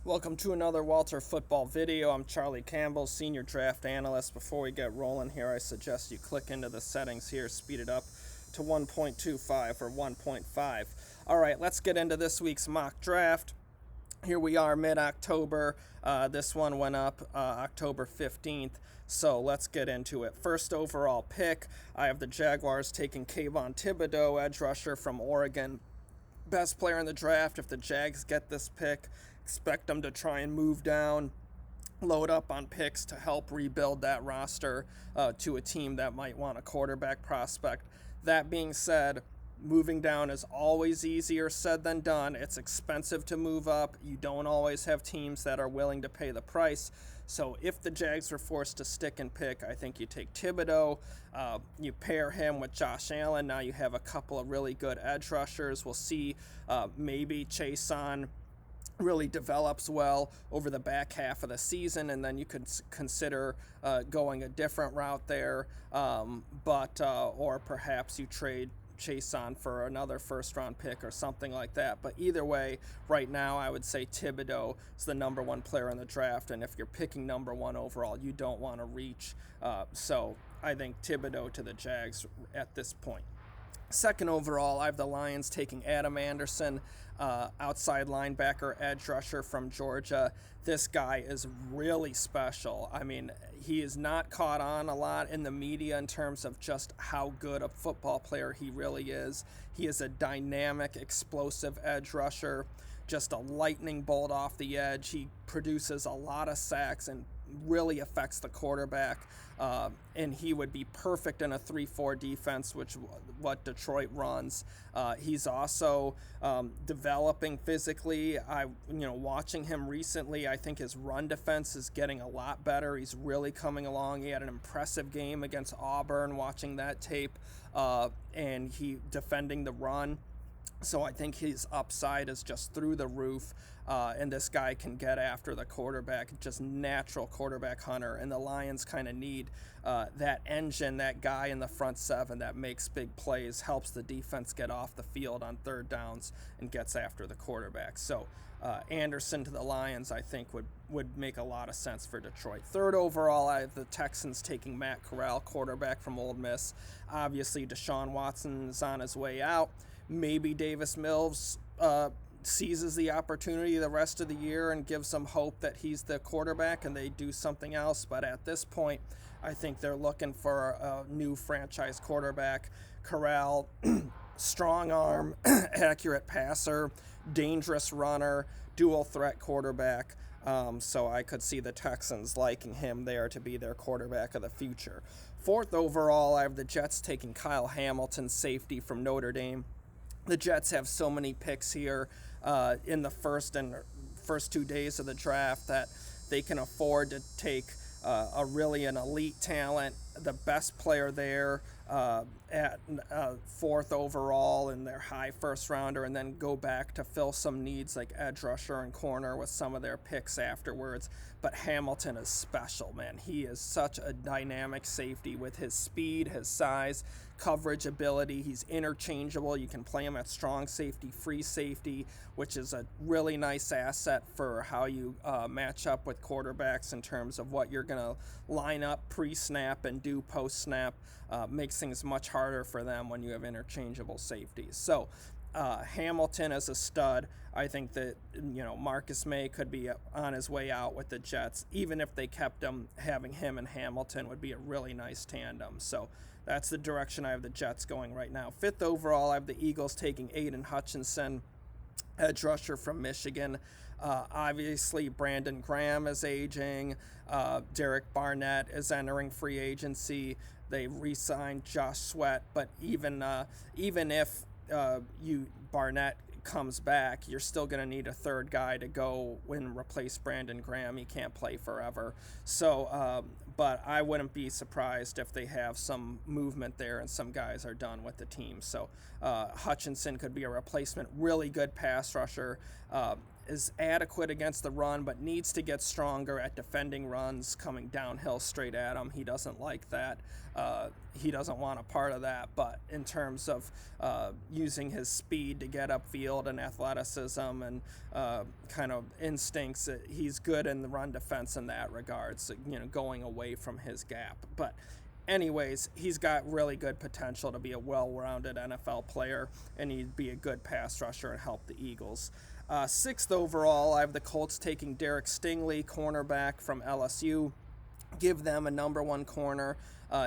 Welcome to another Walter Football video. I'm Charlie Campbell, Senior Draft Analyst. Before we get rolling here, I suggest you click into the settings here, speed it up to 1.25 or 1.5. All right, let's get into this week's mock draft. Here we are mid-October. This one went up October 15th, so let's get into it. First overall pick, I have the Jaguars taking Kayvon Thibodeaux, edge rusher from Oregon. Best player in the draft. If the Jags get this pick, expect them to try and move down, load up on picks to help rebuild that roster to a team that might want a quarterback prospect. That being said, moving down is always easier said than done. It's expensive to move up. You don't always have teams that are willing to pay the price. So if the Jags were forced to stick and pick, I think you take Thibodeaux. You pair him with Josh Allen. Now you have a couple of really good edge rushers. We'll see maybe Chason really develops well over the back half of the season, and then you could consider going a different route there. Or perhaps you trade Chason for another first-round pick or something like that. But either way, right now I would say Thibodeaux is the number one player in the draft, and if you're picking number one overall, you don't want to reach. So I think Thibodeaux to the Jags at this point. Second overall, I have the Lions taking Adam Anderson, outside linebacker, edge rusher from Georgia. This guy is really special. I mean, he is not caught on a lot in the media in terms of just how good a football player he really is. He is a dynamic, explosive edge rusher, just a lightning bolt off the edge. He produces a lot of sacks and really affects the quarterback, and he would be perfect in a 3-4 defense, which what Detroit runs. He's also developing physically. Watching him recently, I think his run defense is getting a lot better. He's really coming along. He had an impressive game against Auburn, watching that tape, and he defending the run. So I think his upside is just through the roof, and this guy can get after the quarterback, just natural quarterback hunter. And the Lions kind of need that engine, that guy in the front seven that makes big plays, helps the defense get off the field on third downs, and gets after the quarterback. So Anderson to the Lions, I think, would make a lot of sense for Detroit. Third overall, I have the Texans taking Matt Corral, quarterback from Ole Miss. Obviously, Deshaun Watson is on his way out. Maybe Davis Mills seizes the opportunity the rest of the year and gives them hope that he's the quarterback and they do something else. But at this point, I think they're looking for a new franchise quarterback. Corral, strong arm, accurate passer, dangerous runner, dual threat quarterback. So I could see the Texans liking him there to be their quarterback of the future. Fourth overall, I have the Jets taking Kyle Hamilton, safety from Notre Dame. The Jets have so many picks here in the first 2 days of the draft that they can afford to take an elite talent, the best player there at fourth overall in their high first rounder, and then go back to fill some needs like edge rusher and corner with some of their picks afterwards. But Hamilton is special, man. He is such a dynamic safety with his speed, his size, coverage ability. He's interchangeable. You can play him at strong safety, free safety, which is a really nice asset for how you match up with quarterbacks in terms of what you're going to line up pre-snap and do post-snap. Makes things much harder for them when you have interchangeable safeties. So Hamilton as a stud. I think that Marcus May could be on his way out with the Jets. Even if they kept him, having him and Hamilton would be a really nice tandem. So that's the direction I have the Jets going right now. Fifth overall, I have the Eagles taking Aiden Hutchinson, edge rusher from Michigan. Obviously, Brandon Graham is aging. Derek Barnett is entering free agency. They re-signed Josh Sweat, but even if Barnett comes back, you're still going to need a third guy to go and replace Brandon Graham. He can't play forever. So, but I wouldn't be surprised if they have some movement there and some guys are done with the team. So Hutchinson could be a replacement. Really good pass rusher. is adequate against the run, but needs to get stronger at defending runs coming downhill straight at him. He doesn't like that. He doesn't want a part of that. But in terms of using his speed to get upfield and athleticism and kind of instincts, he's good in the run defense in that regard. So, going away from his gap. But anyways, he's got really good potential to be a well-rounded NFL player, and he'd be a good pass rusher and help the Eagles. 6th overall, I have the Colts taking Derek Stingley, cornerback from LSU. Give them a number 1 corner.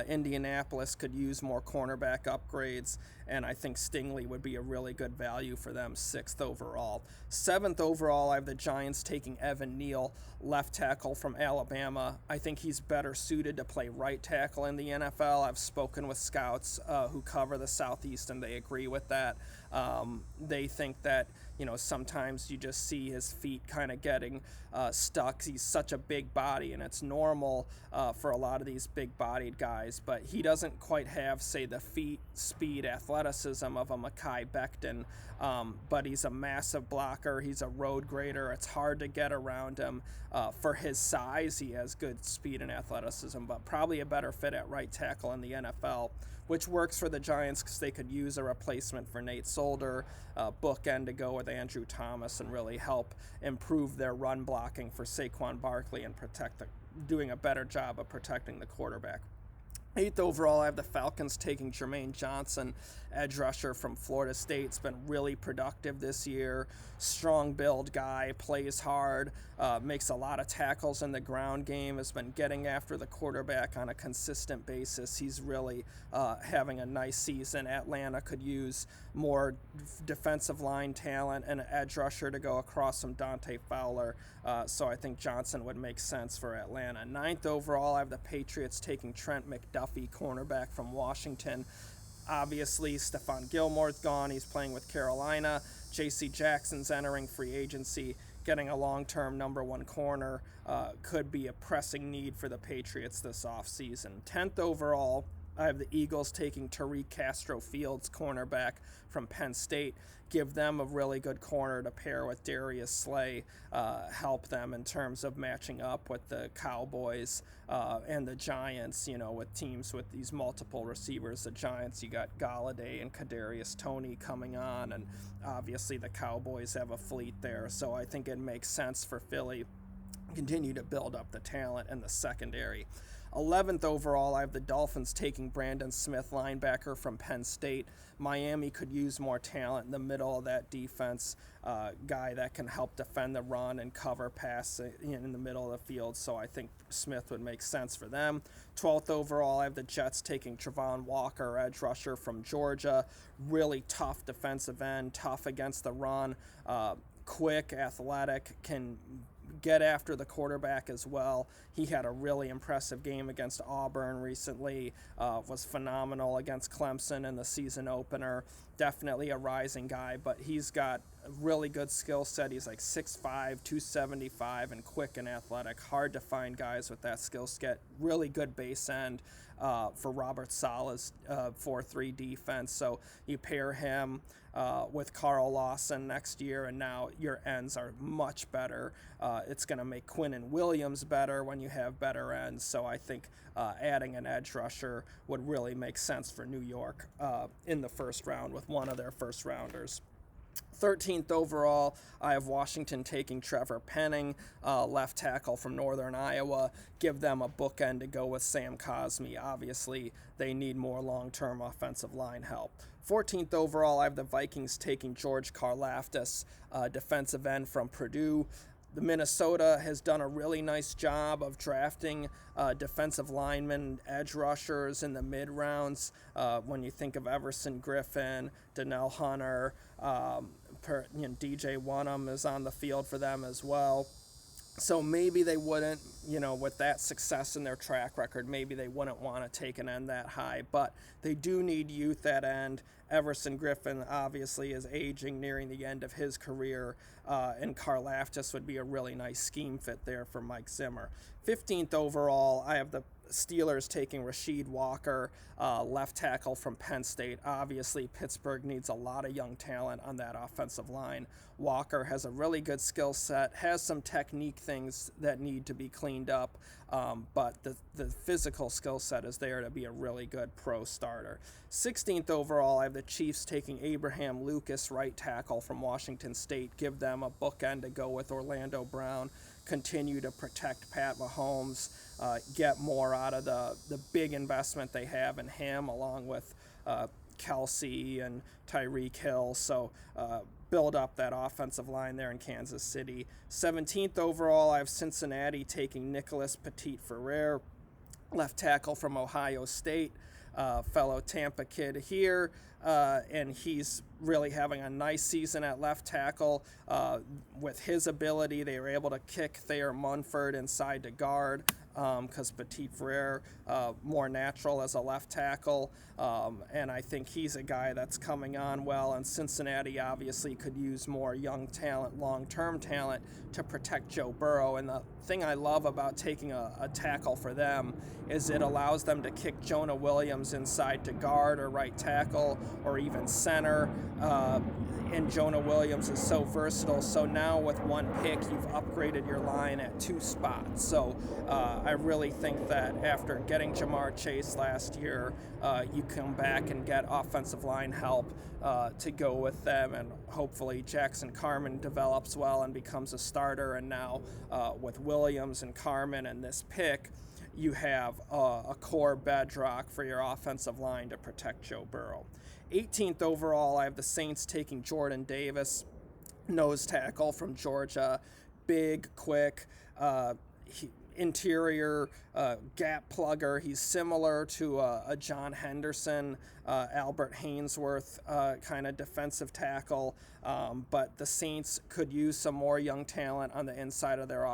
Indianapolis could use more cornerback upgrades, and I think Stingley would be a really good value for them, 6th overall. 7th overall, I have the Giants taking Evan Neal, left tackle from Alabama. I think he's better suited to play right tackle in the NFL. I've spoken with scouts who cover the Southeast, and they agree with that. They think that, sometimes you just see his feet kind of getting stuck. He's such a big body, and it's normal for a lot of these big-bodied guys, but he doesn't quite have, say, the feet, speed, athleticism of a Mekhi Becton, but he's a massive blocker. He's a road grader. It's hard to get around him. For his size, he has good speed and athleticism, but probably a better fit at right tackle in the NFL, which works for the Giants because they could use a replacement for Nate Solder, bookend to go with Andrew Thomas, and really help improve their run blocking for Saquon Barkley and doing a better job of protecting the quarterback. 8th overall, I have the Falcons taking Jermaine Johnson, edge rusher from Florida State. It's been really productive this year. Strong build guy, plays hard, makes a lot of tackles in the ground game, has been getting after the quarterback on a consistent basis. He's really having a nice season. Atlanta could use more defensive line talent and an edge rusher to go across from Dante Fowler. So I think Johnson would make sense for Atlanta. 9th overall, I have the Patriots taking Trent McDuffie, cornerback from Washington. Obviously, Stephon Gilmore's gone. He's playing with Carolina. J.C. Jackson's entering free agency. Getting a long-term number 1 corner could be a pressing need for the Patriots this offseason. 10th overall, I have the Eagles taking Tariq Castro-Fields, cornerback from Penn State. Give them a really good corner to pair with Darius Slay, help them in terms of matching up with the Cowboys and the Giants, with teams with these multiple receivers. The Giants, you got Galladay and Kadarius Toney coming on, and obviously the Cowboys have a fleet there. So I think it makes sense for Philly to continue to build up the talent in the secondary. 11th overall, I have the Dolphins taking Brandon Smith, linebacker from Penn State. Miami could use more talent in the middle of that defense, guy that can help defend the run and cover pass in the middle of the field, so I think Smith would make sense for them. 12th overall, I have the Jets taking Travon Walker, edge rusher from Georgia. Really tough defensive end, tough against the run, quick, athletic, can get after the quarterback as well. He had a really impressive game against Auburn recently, was phenomenal against Clemson in the season opener. Definitely a rising guy, but he's got a really good skill set. He's like 6'5", 275, and quick and athletic. Hard to find guys with that skill set. Really good base end for Robert Saleh's 4-3 defense. So you pair him with Carl Lawson next year, and now your ends are much better. It's going to make Quinnen Williams better when you have better ends. So I think adding an edge rusher would really make sense for New York in the first round with one of their first rounders. 13th overall, I have Washington taking Trevor Penning, left tackle from Northern Iowa. Give them a bookend to go with Sam Cosmi. Obviously, they need more long-term offensive line help. 14th overall, I have the Vikings taking George Karlaftis, defensive end from Purdue. The Minnesota has done a really nice job of drafting defensive linemen, edge rushers in the mid-rounds. When you think of Everson Griffin, Donnell Hunter, DJ Wonnum is on the field for them as well. So maybe they wouldn't, with that success in their track record, maybe they wouldn't want to take an end that high. But they do need youth at end. Everson Griffin obviously is aging, nearing the end of his career, and Karlaftis would be a really nice scheme fit there for Mike Zimmer. 15th overall, I have the Steelers taking Rasheed Walker, left tackle from Penn State. Obviously, Pittsburgh needs a lot of young talent on that offensive line. Walker has a really good skill set, has some technique things that need to be cleaned up, but the physical skill set is there to be a really good pro starter. 16th overall, I have the Chiefs taking Abraham Lucas, right tackle from Washington State. Give them a bookend to go with Orlando Brown. Continue to protect Pat Mahomes, get more out of the big investment they have in him, along with Kelsey and Tyreek Hill. So build up that offensive line there in Kansas City. 17th overall, I have Cincinnati taking Nicholas Petit-Frere, left tackle from Ohio State, fellow Tampa kid here, and he's really having a nice season at left tackle. With his ability, they were able to kick Thayer Munford inside to guard, because Petit-Frere more natural as a left tackle, and I think he's a guy that's coming on well, and Cincinnati obviously could use more young talent, long-term talent to protect Joe Burrow. And the thing I love about taking a tackle for them is it allows them to kick Jonah Williams inside to guard or right tackle or even center, and Jonah Williams is so versatile. So now with one pick, you've upgraded your line at 2 spots. So I really think that after getting Jamar Chase last year, you come back and get offensive line help to go with them, and hopefully Jackson Carman develops well and becomes a starter. And now with Williams and Carman and this pick, you have a core bedrock for your offensive line to protect Joe Burrow. 18th overall, I have the Saints taking Jordan Davis, nose tackle from Georgia, big, quick, interior gap plugger. He's similar to a John Henderson, Albert Hainsworth kind of defensive tackle, but the Saints could use some more young talent on the inside of their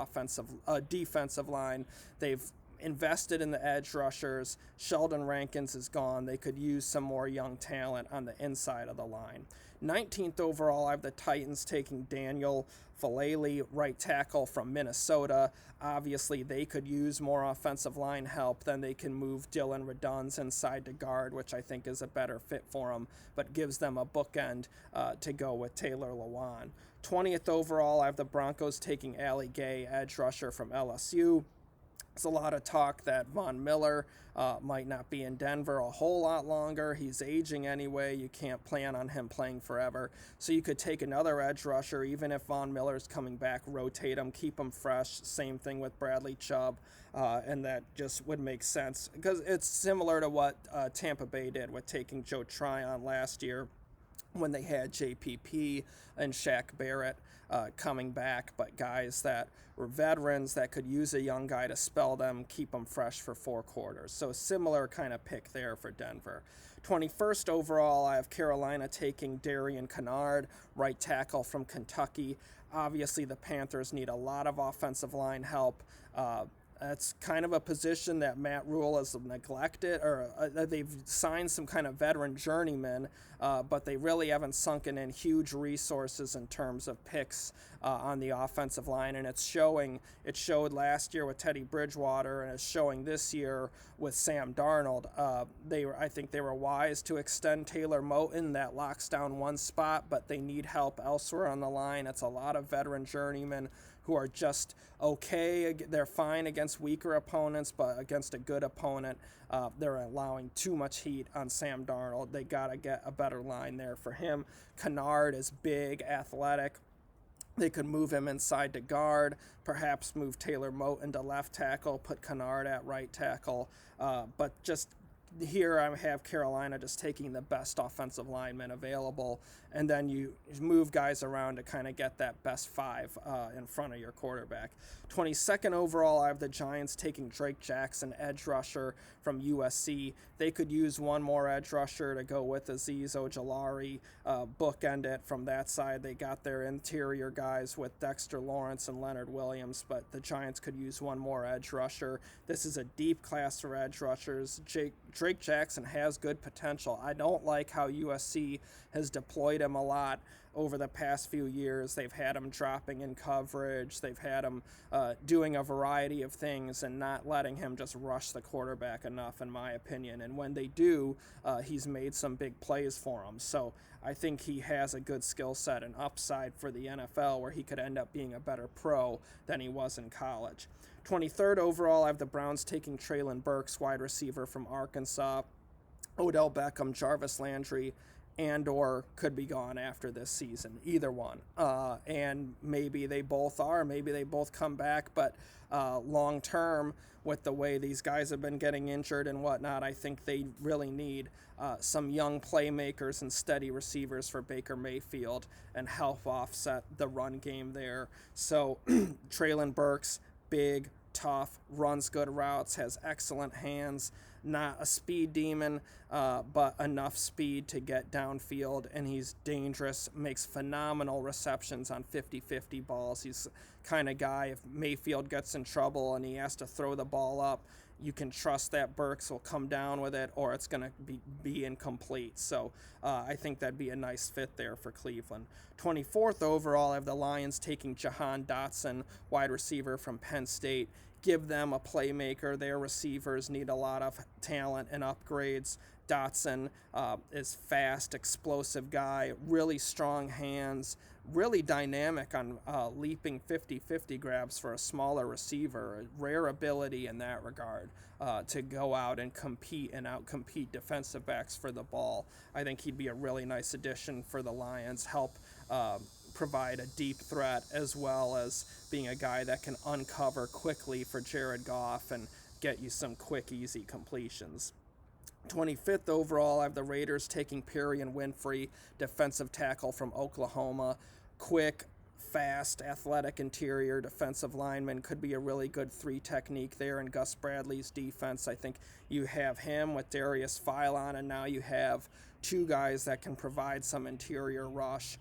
defensive line. They've invested in the edge rushers. Sheldon Rankins is gone. They could use some more young talent on the inside of the line. 19th overall, I have the Titans taking Daniel Falele, right tackle from Minnesota. Obviously, they could use more offensive line help. Then they can move Dylan Redunds inside to guard, which I think is a better fit for them, but gives them a bookend to go with Taylor Lewan. 20th overall, I have the Broncos taking Ali Gay, edge rusher from LSU. There's a lot of talk that Von Miller might not be in Denver a whole lot longer. He's aging anyway. You can't plan on him playing forever. So you could take another edge rusher, even if Von Miller's coming back, rotate him, keep him fresh. Same thing with Bradley Chubb, and that just would make sense because it's similar to what Tampa Bay did with taking Joe Tryon last year when they had JPP and Shaq Barrett coming back, but guys that were veterans that could use a young guy to spell them, keep them fresh for 4 quarters. So similar kind of pick there for Denver. 21st overall, I have Carolina taking Darian Kennard, right tackle from Kentucky. Obviously, the Panthers need a lot of offensive line help. That's kind of a position that Matt Rule has neglected, or they've signed some kind of veteran journeyman, but they really haven't sunken in huge resources in terms of picks on the offensive line, and it's showing. It showed last year with Teddy Bridgewater, and it's showing this year with Sam Darnold. I think they were wise to extend Taylor Moton. That locks down one spot, but they need help elsewhere on the line. It's a lot of veteran journeymen who are just okay. They're fine against weaker opponents, but against a good opponent, they're allowing too much heat on Sam Darnold. They got to get a better line there for him. Kennard is big, athletic. They could move him inside to guard, perhaps move Taylor Moton to left tackle, put Kennard at right tackle, but just here I have Carolina just taking the best offensive linemen available, and then you move guys around to kind of get that best 5 in front of your quarterback. 22nd overall, I have the Giants taking Drake Jackson, edge rusher from USC. They could use one more edge rusher to go with Azeez Ojulari, bookend it from that side. They got their interior guys with Dexter Lawrence and Leonard Williams, but the Giants could use one more edge rusher. This is a deep class for edge rushers. Drake Jackson has good potential. I don't like how USC has deployed him a lot. over the past few years. They've had him dropping in coverage. They've had him doing a variety of things and not letting him just rush the quarterback enough, in my opinion. And when they do, he's made some big plays for them. So I think he has a good skill set and upside for the NFL, where he could end up being a better pro than he was in college. 23rd overall, I have the Browns taking Treylon Burks, wide receiver from Arkansas. Odell Beckham, Jarvis Landry, and/or could be gone after this season, either one. And maybe they both are, maybe they both come back, but long term, with the way these guys have been getting injured and whatnot, I think they really need some young playmakers and steady receivers for Baker Mayfield and help offset the run game there. So Treylon Burks, big, tough, runs good routes, has excellent hands, not a speed demon, but enough speed to get downfield, and he's dangerous, makes phenomenal receptions on 50-50 balls. He's the kind of guy, if Mayfield gets in trouble and he has to throw the ball up, you can trust that Burks will come down with it, or it's going to be incomplete. So I think that'd be a nice fit there for Cleveland. 24th overall, I have the Lions taking Jahan Dotson, wide receiver from Penn State. Give them a playmaker. Their receivers need a lot of talent and upgrades. Dotson is fast, explosive guy, really strong hands, really dynamic on leaping 50-50 grabs for a smaller receiver. A rare ability in that regard to go out and compete and outcompete defensive backs for the ball. I think he'd be a really nice addition for the Lions, help provide a deep threat, as well as being a guy that can uncover quickly for Jared Goff and get you some quick, easy completions. 25th overall, I have the Raiders taking Perrion Winfrey, defensive tackle from Oklahoma. Quick, fast, athletic interior defensive lineman, could be a really good three technique there in Gus Bradley's defense. I think you have him with Darius Philon, and now you have two guys that can provide some interior rush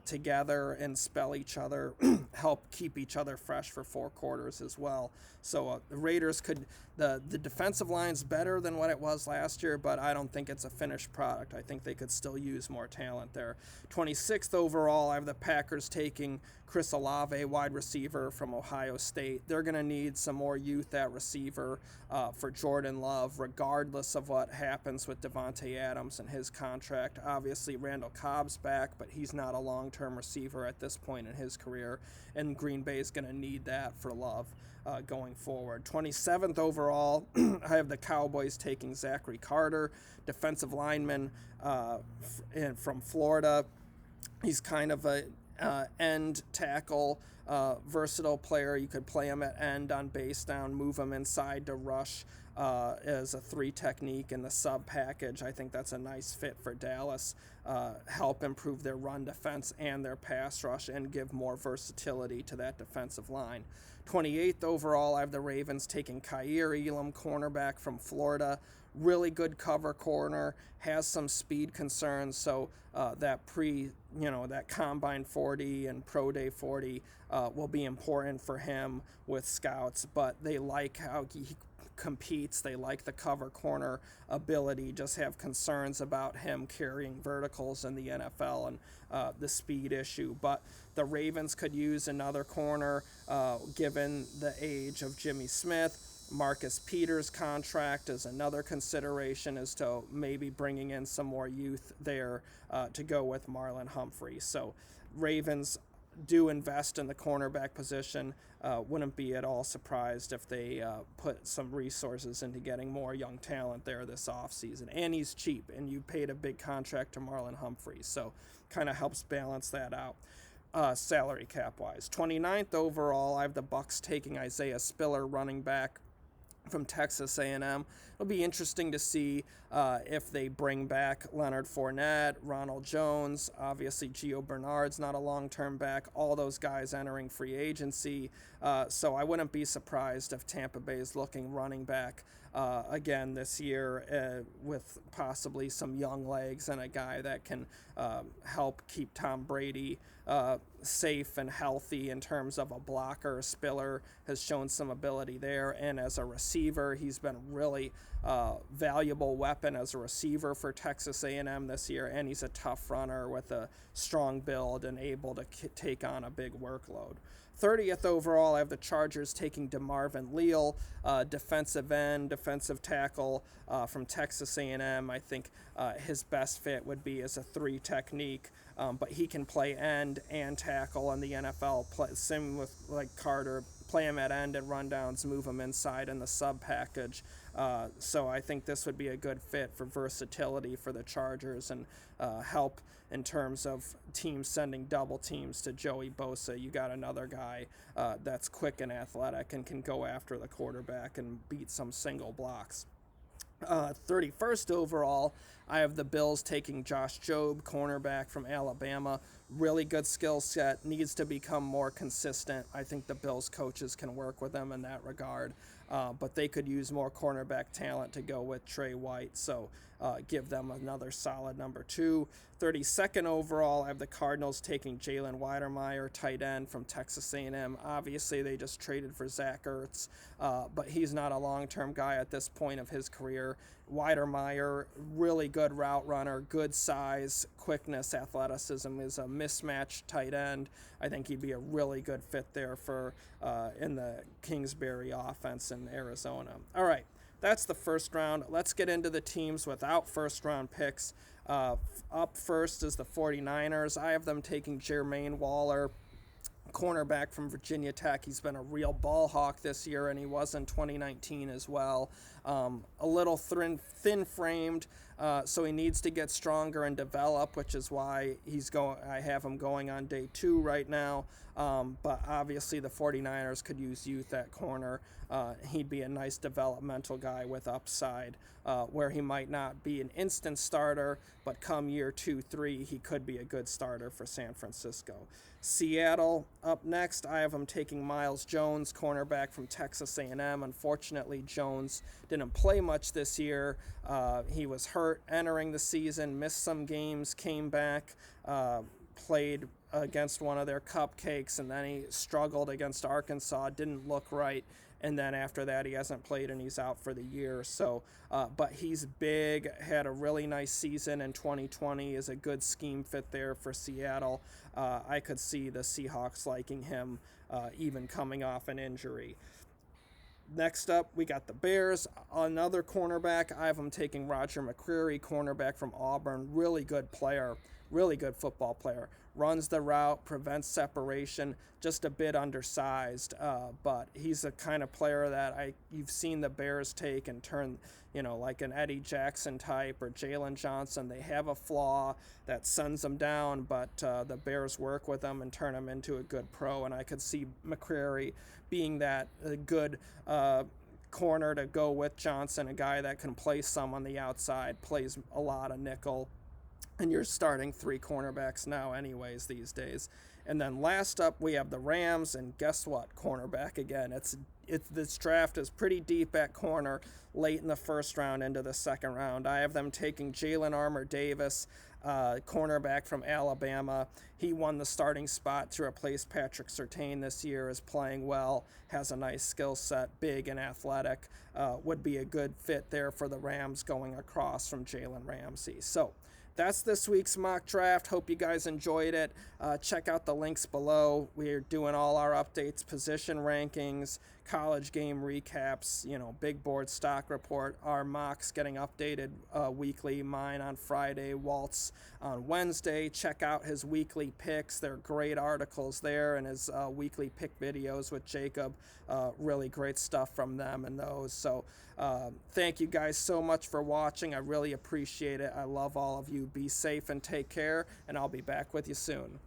together and spell each other, help keep each other fresh for four quarters as well. So the Raiders could, the defensive line's better than what it was last year, but I don't think it's a finished product. I think they could still use more talent there. 26th overall, I have the Packers taking Chris Olave, wide receiver from Ohio State. They're going to need some more youth at receiver for Jordan Love, regardless of what happens with Devontae Adams and his contract. Obviously, Randall Cobb's back, but he's not a long-term receiver at this point in his career, and Green Bay is going to need that for Love going forward. 27th overall, I have the Cowboys taking Zachary Carter, defensive lineman from Florida. He's kind of a end tackle, versatile player. You could play him at end on base down, move him inside to rush as a three technique in the sub package. I think that's a nice fit for Dallas. Help improve their run defense and their pass rush and give more versatility to that defensive line. 28th overall, I have the Ravens taking Kaiir Elam, cornerback from Florida. Really good cover corner, has some speed concerns, so that Combine 40 and Pro Day 40 will be important for him with scouts, but they like how he competes. They like the cover corner ability, just have concerns about him carrying verticals in the NFL and the speed issue. But the Ravens could use another corner given the age of Jimmy Smith. Marcus Peters' contract is another consideration as to maybe bringing in some more youth there to go with Marlon Humphrey. So Ravens do invest in the cornerback position. Wouldn't be at all surprised if they put some resources into getting more young talent there this offseason. And he's cheap, and you paid a big contract to Marlon Humphrey, so kind of helps balance that out. Salary cap-wise. 29th overall, I have the Bucs taking Isaiah Spiller, running back from Texas A&M. It'll be interesting to see if they bring back Leonard Fournette, Ronald Jones. Obviously, Gio Bernard's not a long-term back. All those guys entering free agency. So I wouldn't be surprised if Tampa Bay is looking running back again this year with possibly some young legs and a guy that can help keep Tom Brady safe and healthy in terms of a blocker. Spiller has shown some ability there, and as a receiver, he's been a really valuable weapon weapon as a receiver for Texas A&M this year, and he's a tough runner with a strong build and able to take on a big workload. 30th overall, I have the Chargers taking DeMarvin Leal, defensive end, defensive tackle from Texas A&M. I think his best fit would be as a 3 technique, but he can play end and tackle in the NFL. Same with like Carter, play him at end and rundowns, move him inside in the sub package. So I think this would be a good fit for versatility for the Chargers and help in terms of teams sending double teams to Joey Bosa. You got another guy that's quick and athletic and can go after the quarterback and beat some single blocks. 31st overall, I have the Bills taking Josh Jobe, cornerback from Alabama. Really good skill set, needs to become more consistent. I think the Bills coaches can work with him in that regard, but they could use more cornerback talent to go with Trey White, so give them another solid number 2. 32nd overall, I have the Cardinals taking Jalen Weidermeyer, tight end from Texas A&M. Obviously, they just traded for Zach Ertz, but he's not a long-term guy at this point of his career. Weidermeyer, really good route runner, good size, quickness, athleticism, is a mismatched tight end. I think he'd be a really good fit there for in the Kingsbury offense in Arizona. All right, that's the first round. Let's get into the teams without first-round picks. Up first is the 49ers. I have them taking Jermaine Waller, cornerback from Virginia Tech. He's been a real ball hawk this year, and he was in 2019 as well. A little thin-framed, so he needs to get stronger and develop, which is why I have him going on day 2 right now. But obviously the 49ers could use youth at corner. He'd be a nice developmental guy with upside, where he might not be an instant starter, but come year 2, 3, he could be a good starter for San Francisco. Seattle up next, I have him taking Miles Jones, cornerback from Texas A&M. Unfortunately, Jones didn't play much this year. He was hurt entering the season, missed some games, came back, played against one of their cupcakes, and then he struggled against Arkansas, didn't look right, and then after that he hasn't played and he's out for the year. So, but he's big, had a really nice season in 2020, is a good scheme fit there for Seattle. I could see the Seahawks liking him even coming off an injury. Next up, we got the Bears. Another cornerback. I have him taking Roger McCreary, cornerback from Auburn. Really good player, really good football player. Runs the route, prevents separation, just a bit undersized. But he's the kind of player that you've seen the Bears take and turn, like an Eddie Jackson type or Jalen Johnson. They have a flaw that sends them down, but the Bears work with them and turn him into a good pro. And I could see McCreary being that good corner to go with Johnson, a guy that can play some on the outside, plays a lot of nickel. And you're starting 3 cornerbacks now anyways these days. And then last up, we have the Rams, and guess what? Cornerback again. This draft is pretty deep at corner, late in the first round into the second round. I have them taking Jalen Armour-Davis, cornerback from Alabama. He won the starting spot to replace Patrick Surtain this year, is playing well, has a nice skill set, big and athletic, would be a good fit there for the Rams going across from Jalen Ramsey. So that's this week's mock draft. Hope you guys enjoyed it. Check out the links below. We're doing all our updates, position rankings, college game recaps, big board stock report. Our mocks getting updated weekly. Mine on Friday, Walt's on Wednesday. Check out his weekly picks. They're great articles there, and his weekly pick videos with Jacob. Really great stuff from them and those. So thank you guys so much for watching. I really appreciate it. I love all of you. Be safe and take care, and I'll be back with you soon.